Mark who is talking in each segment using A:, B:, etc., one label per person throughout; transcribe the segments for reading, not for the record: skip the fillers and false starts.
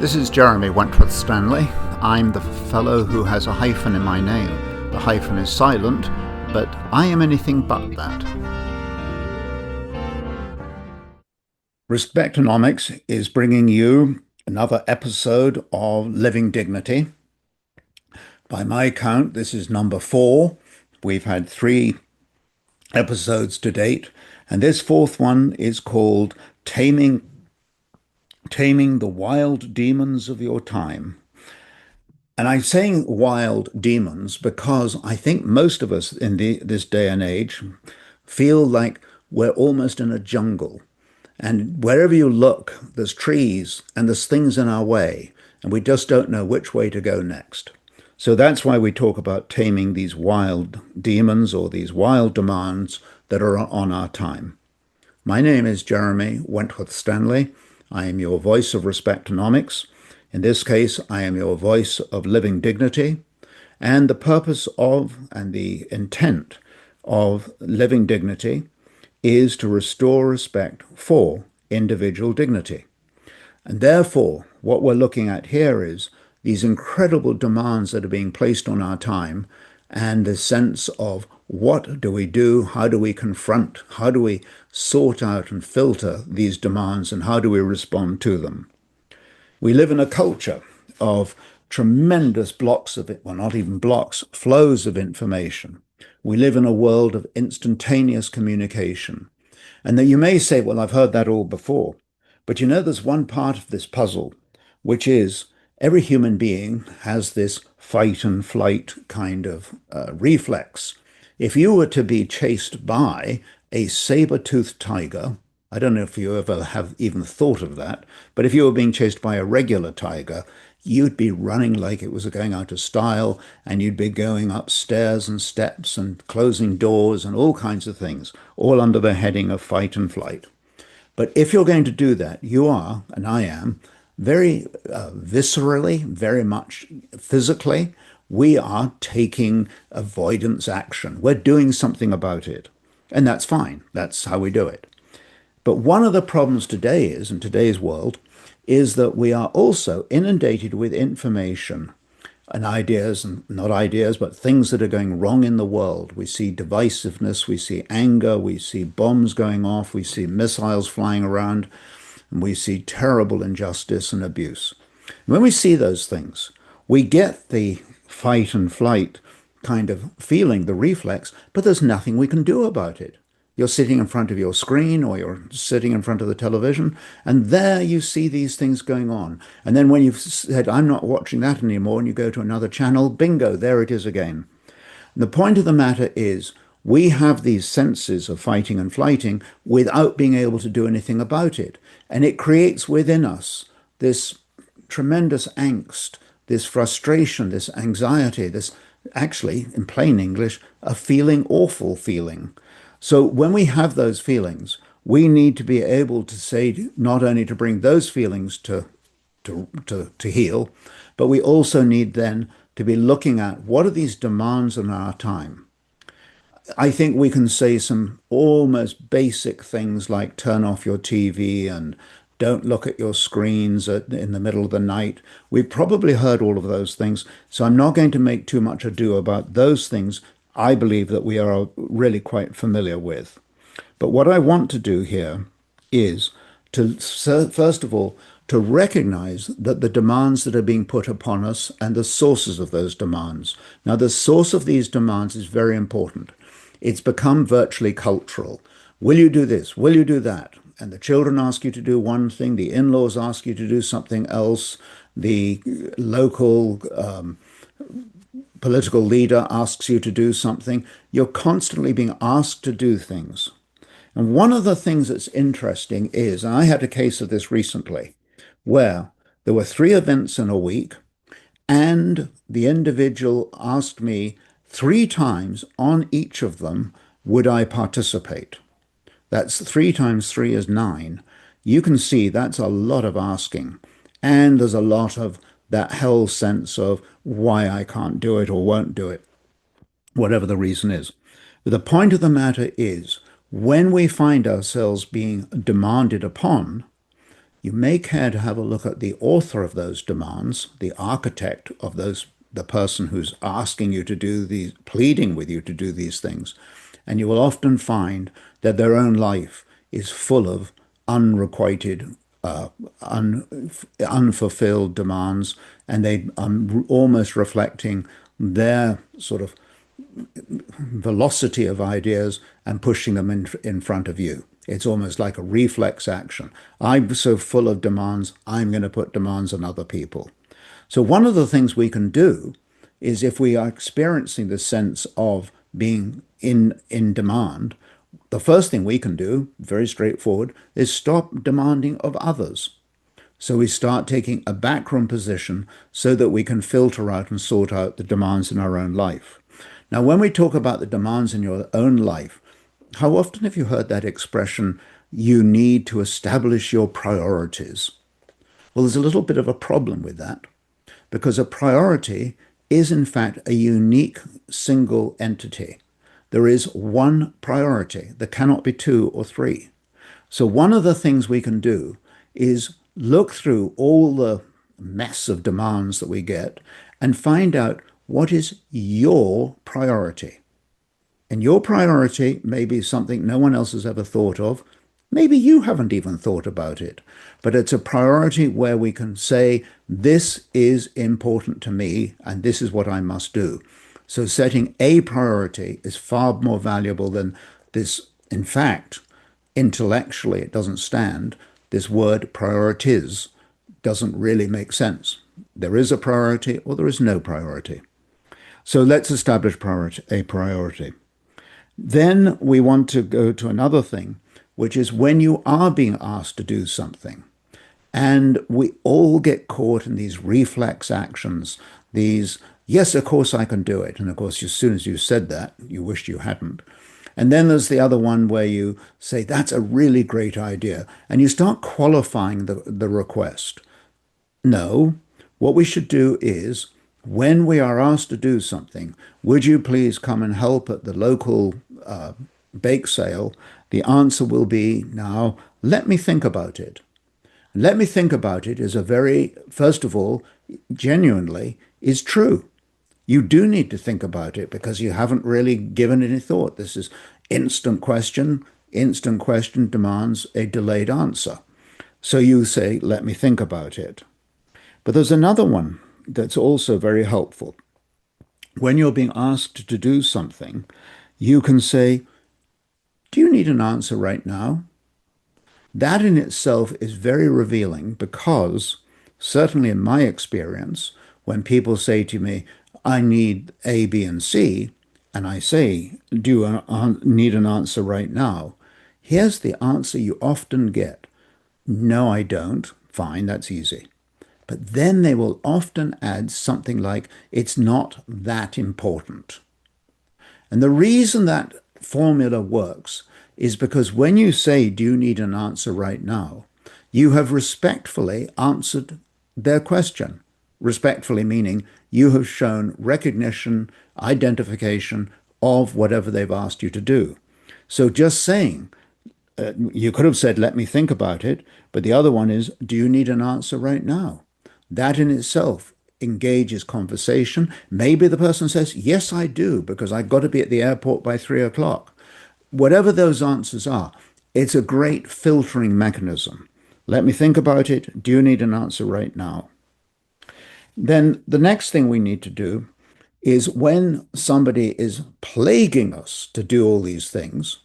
A: This is Jeremy Wentworth-Stanley. I'm the fellow who has a hyphen in my name. The hyphen is silent, but I am anything but that. Respectonomics is bringing you another episode of Living Dignity. By my count, this is number 4. We've had 3 episodes to date, and this 4th one is called Taming the Wild Demons of Your Time. And I'm saying wild demons because I think most of us in this day and age feel like we're almost in a jungle. And wherever you look, there's trees and there's things in our way, and we just don't know which way to go next. So that's why we talk about taming these wild demons or these wild demands that are on our time. My name is Jeremy Wentworth-Stanley. I am your voice of Respectonomics. In this case, I am your voice of living dignity. And the purpose of and the intent of living dignity is to restore respect for individual dignity. And therefore, what we're looking at here is these incredible demands that are being placed on our time and the sense of what do we do, how do we confront, how do we sort out and filter these demands, and how do we respond to them. We live in a culture of tremendous blocks of it, well, not even blocks, flows of information. We live in a world of instantaneous communication. And then you may say, well, I've heard that all before. But you know, there's one part of this puzzle, which is every human being has this fight and flight kind of reflex. If you were to be chased by a saber-toothed tiger, I don't know if you ever have even thought of that, but if you were being chased by a regular tiger, you'd be running like it was going out of style, and you'd be going upstairs and steps and closing doors and all kinds of things, all under the heading of fight and flight. But if you're going to do that, you are, and I am, very viscerally, very much physically, we are taking avoidance action. We're doing something about it. And that's fine. That's how we do it. But one of the problems today is, in today's world, is that we are also inundated with information and ideas, and not ideas, but things that are going wrong in the world. We see divisiveness, we see anger, we see bombs going off, we see missiles flying around, and we see terrible injustice and abuse. When we see those things, we get the fight and flight kind of feeling, the reflex, but there's nothing we can do about it. You're sitting in front of your screen or you're sitting in front of the television, and there you see these things going on. And then when you've said, I'm not watching that anymore, and you go to another channel, bingo, there it is again. And the point of the matter is, we have these senses of fighting and flighting without being able to do anything about it. And it creates within us this tremendous angst, this frustration, this anxiety, this, actually, in plain English, a feeling, awful feeling. So when we have those feelings, we need to be able to say, not only to bring those feelings to heal, but we also need then to be looking at what are these demands in our time. I think we can say some almost basic things like turn off your TV and don't look at your screens in the middle of the night. We've probably heard all of those things, so I'm not going to make too much ado about those things I believe that we are really quite familiar with. But what I want to do here is to, first of all, to recognize that the demands that are being put upon us and the sources of those demands. Now, the source of these demands is very important. It's become virtually cultural. Will you do this? Will you do that? And the children ask you to do one thing, the in-laws ask you to do something else, the local political leader asks you to do something. You're constantly being asked to do things. And one of the things that's interesting is, and I had a case of this recently, where there were 3 events in a week, and the individual asked me 3 times on each of them, would I participate? That's 3 times 3 is 9. You can see that's a lot of asking. And there's a lot of that whole sense of why I can't do it or won't do it, whatever the reason is. But the point of the matter is, when we find ourselves being demanded upon, you may care to have a look at the author of those demands, the architect of those, the person who's asking you to do these, pleading with you to do these things. And you will often find that their own life is full of unrequited, unfulfilled demands, and they are almost reflecting their sort of velocity of ideas and pushing them in front of you. It's almost like a reflex action. I'm so full of demands, I'm going to put demands on other people. So one of the things we can do is if we are experiencing the sense of being in demand, the first thing we can do, very straightforward, is stop demanding of others. So we start taking a backroom position so that we can filter out and sort out the demands in our own life. Now, when we talk about the demands in your own life, how often have you heard that expression, you need to establish your priorities? Well, there's a little bit of a problem with that because a priority is, in fact, a unique single entity. There is one priority. There cannot be two or three. So one of the things we can do is look through all the mess of demands that we get and find out what is your priority. And your priority may be something no one else has ever thought of. Maybe you haven't even thought about it, but it's a priority where we can say, this is important to me and this is what I must do. So setting a priority is far more valuable than this. In fact, intellectually, it doesn't stand. This word priorities doesn't really make sense. There is a priority or there is no priority. So let's establish a priority. Then we want to go to another thing, which is when you are being asked to do something. And we all get caught in these reflex actions, these, yes, of course I can do it. And of course, as soon as you said that, you wished you hadn't. And then there's the other one where you say, that's a really great idea. And you start qualifying the request. No, what we should do is, when we are asked to do something, would you please come and help at the local bake sale? The answer will be, now, let me think about it. Let me think about it is a very, first of all, genuinely is true. You do need to think about it because you haven't really given any thought. This is instant question. Instant question demands a delayed answer. So you say, let me think about it. But there's another one that's also very helpful. When you're being asked to do something, you can say, do you need an answer right now? That in itself is very revealing because, certainly in my experience, when people say to me, I need A, B, and C, and I say, do you need an answer right now? Here's the answer you often get. No, I don't. Fine, that's easy. But then they will often add something like, it's not that important. And the reason that formula works is because when you say, do you need an answer right now, you have respectfully answered their question. Respectfully meaning you have shown recognition, identification of whatever they've asked you to do. So just saying, you could have said, let me think about it, but the other one is, do you need an answer right now? That in itself engages conversation. Maybe the person says, yes, I do, because I've got to be at the airport by 3 o'clock. Whatever those answers are, it's a great filtering mechanism. Let me think about it. Do you need an answer right now? Then the next thing we need to do is when somebody is plaguing us to do all these things,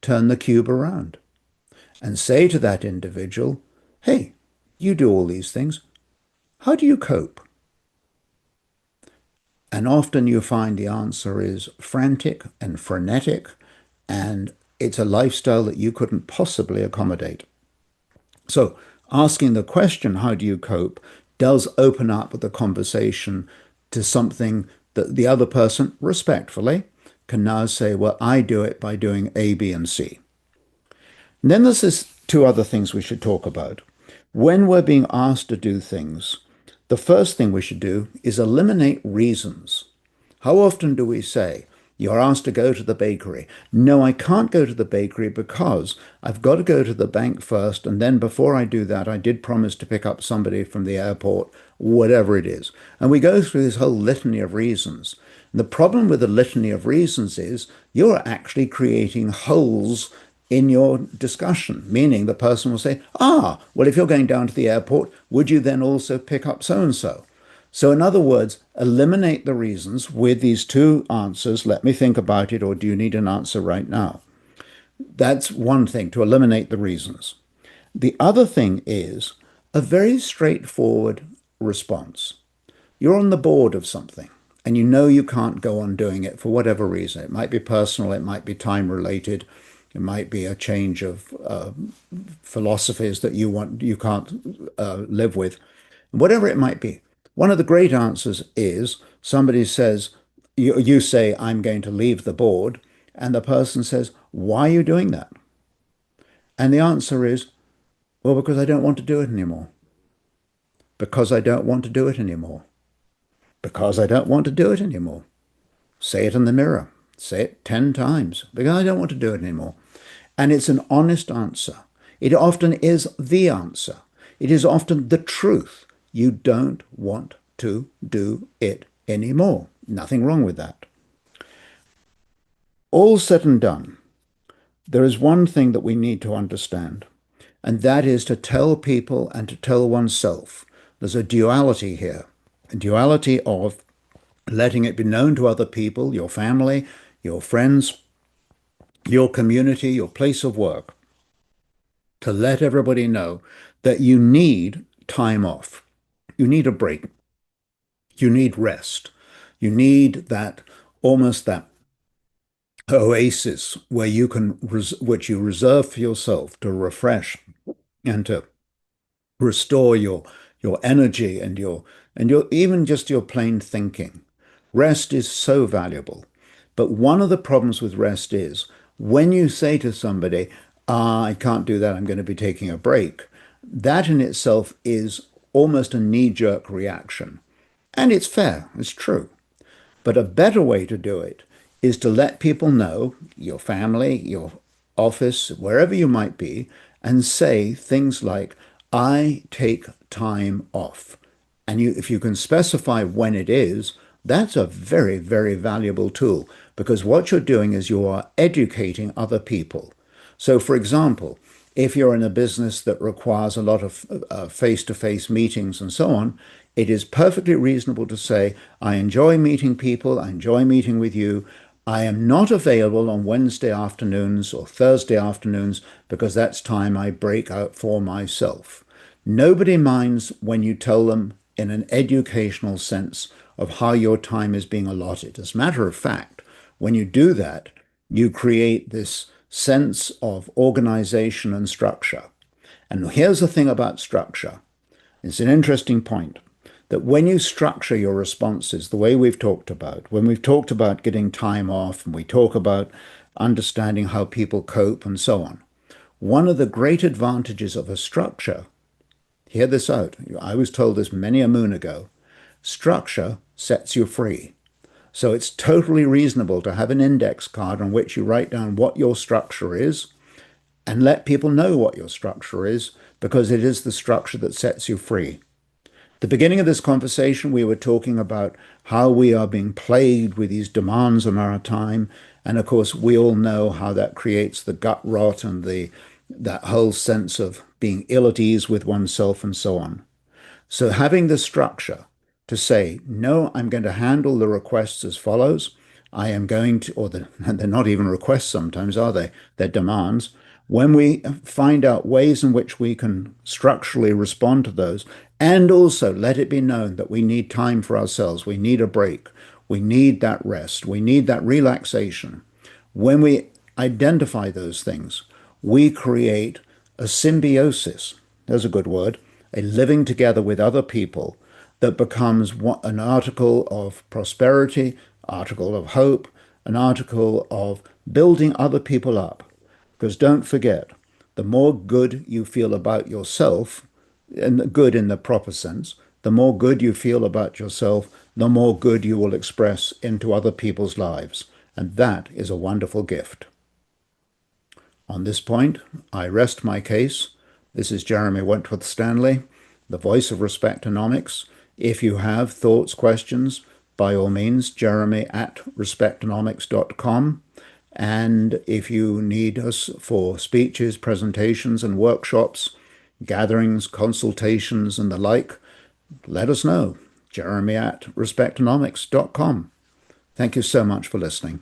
A: turn the cube around and say to that individual, hey, you do all these things. How do you cope? And often you find the answer is frantic and frenetic, and it's a lifestyle that you couldn't possibly accommodate. So asking the question, how do you cope, does open up the conversation to something that the other person, respectfully, can now say, well, I do it by doing A, B, and C. And then there's this two other things we should talk about. When we're being asked to do things, the first thing we should do is eliminate reasons. How often do we say, You're asked to go to the bakery. No, I can't go to the bakery because I've got to go to the bank first. And then before I do that, I did promise to pick up somebody from the airport, whatever it is. And we go through this whole litany of reasons. And the problem with the litany of reasons is you're actually creating holes in your discussion, meaning the person will say, well, if you're going down to the airport, would you then also pick up so and so? So, in other words, eliminate the reasons with these two answers. Let me think about it, or do you need an answer right now? That's one thing, to eliminate the reasons. The other thing is a very straightforward response. You're on the board of something and you know you can't go on doing it for whatever reason. It might be personal, it might be time related, it might be a change of philosophies that you can't live with, whatever it might be. One of the great answers is somebody says, you say, I'm going to leave the board, and the person says, why are you doing that? And the answer is, well, because I don't want to do it anymore. Because I don't want to do it anymore. Because I don't want to do it anymore. Say it in the mirror. Say it 10 times. Because I don't want to do it anymore. And it's an honest answer. It often is the answer. It is often the truth. You don't want to do it anymore. Nothing wrong with that. All said and done, there is one thing that we need to understand, and that is to tell people and to tell oneself. There's a duality here, a duality of letting it be known to other people, your family, your friends, your community, your place of work, to let everybody know that you need time off. You need a break. You need rest. You need that, almost that oasis where you can, which you reserve for yourself to refresh and to restore your energy and your even just your plain thinking. Rest is so valuable. But one of the problems with rest is when you say to somebody, I can't do that, I'm going to be taking a break, that in itself is almost a knee-jerk reaction. And it's fair, it's true. But a better way to do it is to let people know, your family, your office, wherever you might be, and say things like, I take time off. And if you can specify when it is, that's a very, very valuable tool because what you're doing is you are educating other people. So, for example, if you're in a business that requires a lot of face-to-face meetings and so on, it is perfectly reasonable to say, I enjoy meeting people, I enjoy meeting with you. I am not available on Wednesday afternoons or Thursday afternoons because that's time I break out for myself. Nobody minds when you tell them in an educational sense of how your time is being allotted. As a matter of fact, when you do that, you create this sense of organization and structure. And here's the thing about structure. It's an interesting point that when you structure your responses the way we've talked about, when we've talked about getting time off and we talk about understanding how people cope and so on, one of the great advantages of a structure, hear this out, I was told this many a moon ago, structure sets you free. So it's totally reasonable to have an index card on which you write down what your structure is and let people know what your structure is because it is the structure that sets you free. The beginning of this conversation, we were talking about how we are being plagued with these demands on our time. And of course, we all know how that creates the gut rot and that whole sense of being ill at ease with oneself and so on. So having the structure to say, no, I'm going to handle the requests as follows. I am going to, they're not even requests sometimes, are they? They're demands. When we find out ways in which we can structurally respond to those, and also let it be known that we need time for ourselves, we need a break, we need that rest, we need that relaxation. When we identify those things, we create a symbiosis, there's a good word, a living together with other people that becomes an article of prosperity, article of hope, an article of building other people up. Because don't forget, the more good you feel about yourself, and good in the proper sense, the more good you feel about yourself, the more good you will express into other people's lives. And that is a wonderful gift. On this point, I rest my case. This is Jeremy Wentworth-Stanley, the voice of Respectonomics. If you have thoughts, questions, by all means, jeremy@respectonomics.com. And if you need us for speeches, presentations, and workshops, gatherings, consultations, and the like, let us know. Jeremy@respectonomics.com. Thank you so much for listening.